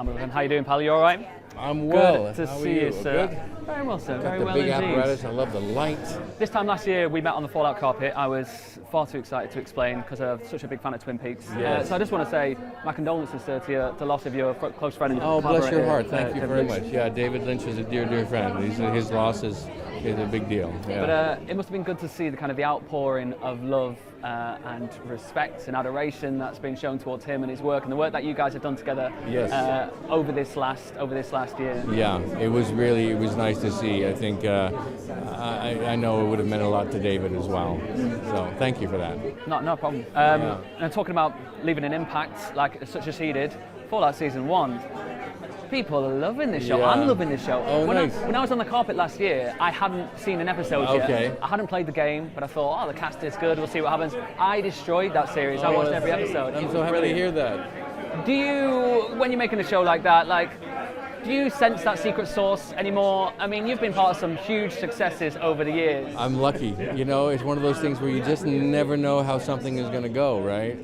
MacLachlan. How you doing, pal? You all right? I'm well. Good to How see are you, sir. Good? Very well, sir. Got Very the well big indeed. apparatus. I love the lights. This time last year, we met on the Fallout carpet. I was far too excited to explain because I'm such a big fan of Twin Peaks. Yes. So I just want to say my condolences, sir, to the loss of your close friend. Oh, bless your heart. collaborator, Thank you David very Lynch. much. Yeah, David Lynch is a dear, dear friend. His loss is a big deal. Yeah. But it must have been good to see the kind of the outpouring of love and respect and adoration that's been shown towards him and his work and the work that you guys have done together over this last year. Yeah, it was nice to see. I think I know it would have meant a lot to David as well. So thank you for that. No problem. And talking about leaving an impact like such as he did, Fallout Season 1. People are loving this show. Yeah. I'm loving this show. Oh, nice. When I was on the carpet last year, I hadn't seen an episode yet. I hadn't played the game, but I thought, the cast is good. We'll see what happens. I destroyed that series. I watched every episode. I'm so happy to hear that. Do you, when you're making a show like that, do you sense that secret sauce anymore? I mean, you've been part of some huge successes over the years. I'm lucky. You know, it's one of those things where you just never know how something is going to go, right?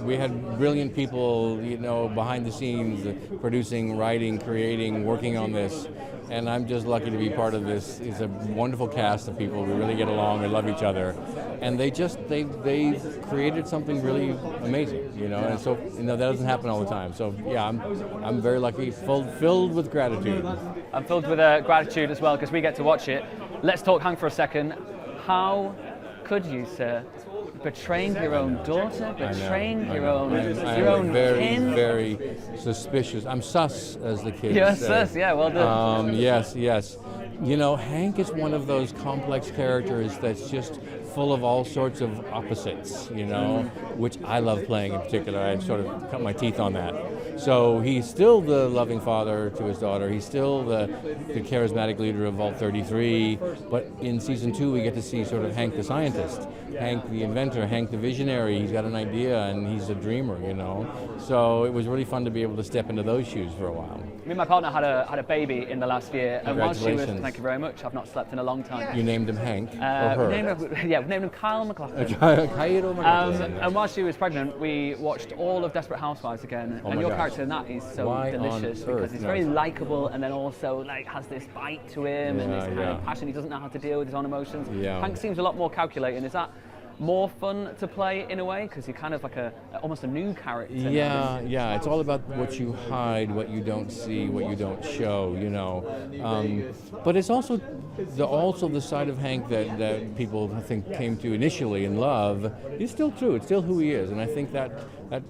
We had brilliant people, you know, behind the scenes, producing, writing, creating, working on this. And I'm just lucky to be part of this. It's a wonderful cast of people. We really get along. We love each other. And they created something really amazing, you know. And so, you know, that doesn't happen all the time. So, yeah, I'm very lucky, filled with gratitude. I'm filled with gratitude as well because we get to watch it. Let's talk Hank for a second. How could you, sir, betraying your own daughter, betraying your own kin? Very suspicious. I'm sus, as the kids You're say. sus, yeah, well done. Yes. You know, Hank is one of those complex characters that's just full of all sorts of opposites, you know, which I love playing in particular. I sort of cut my teeth on that. So he's still the loving father to his daughter. He's still the charismatic leader of Vault 33. But in season 2, we get to see sort of Hank the scientist, Hank the inventor, Hank the visionary. He's got an idea and he's a dreamer, you know. So it was really fun to be able to step into those shoes for a while. Me and my partner had a baby in the last year. And while she was, Congratulations. thank you very much. I've not slept in a long time. You named him Hank, or her? We named him Kyle MacLachlan. Cairo MacLachlan. And while she was pregnant, we watched all of Desperate Housewives again. Oh and my your gosh. character in that is so Why delicious on earth? because he's No. very likable and then also has this bite to him and this kind Yeah. of passion. He doesn't know how to deal with his own emotions. Yeah. Hank seems a lot more calculating. Is that more fun to play in a way because you're kind of like almost a new character? Yeah. It's all about what you hide, what you don't see, what you don't show, you know. But it's also the side of Hank that people I think came to initially in love. It's still true. It's still who he is, and I think that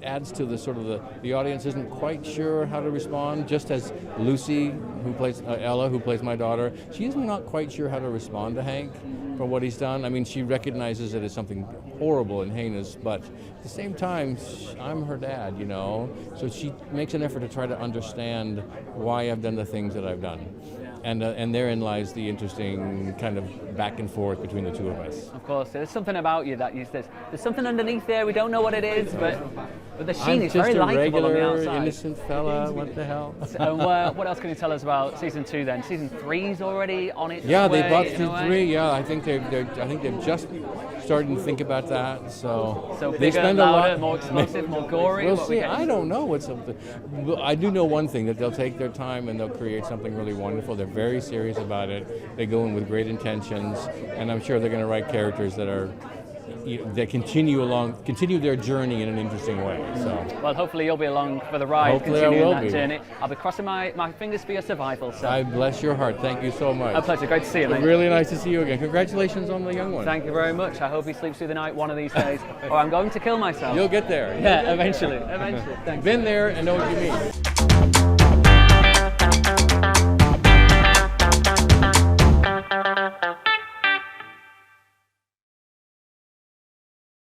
adds to the sort of the audience isn't quite sure how to respond. Just as Lucy, who plays Ella, who plays my daughter, she's not quite sure how to respond to Hank for what he's done. I mean, she recognizes it as something horrible and heinous, but at the same time, I'm her dad, you know. So she makes an effort to try to understand why I've done the things that I've done. And therein lies the interesting kind of back and forth between the two of us. Of course, there's something about you that there's something underneath there. We don't know what it is, but the sheen is very likable on the outside. I'm just a regular, innocent fella. What the hell? And what else can you tell us about season 2 then? Season 3's already on its Yeah, way, they bought in a season way? 3. Yeah, I think they've just started to think about that. So So they bigger, spend louder, a lot. more explosive, more gory. We'll what we see. get? I don't know what's something. I do know one thing, that they'll take their time and they'll create something really wonderful. They're very serious about it. They go in with great intentions, and I'm sure they're going to write characters that continue their journey in an interesting way. So. Well, hopefully you'll be along for the ride, Hopefully I continuing will that be. journey. I'll be crossing my fingers for your survival, sir. I bless your heart. Thank you so much. A pleasure. Great to see you, mate. Really nice to see you again. Congratulations on the young one. Thank you very much. I hope he sleeps through the night one of these days, or I'm going to kill myself. You'll get there. Yeah, eventually. Thanks. Been there and know what you mean.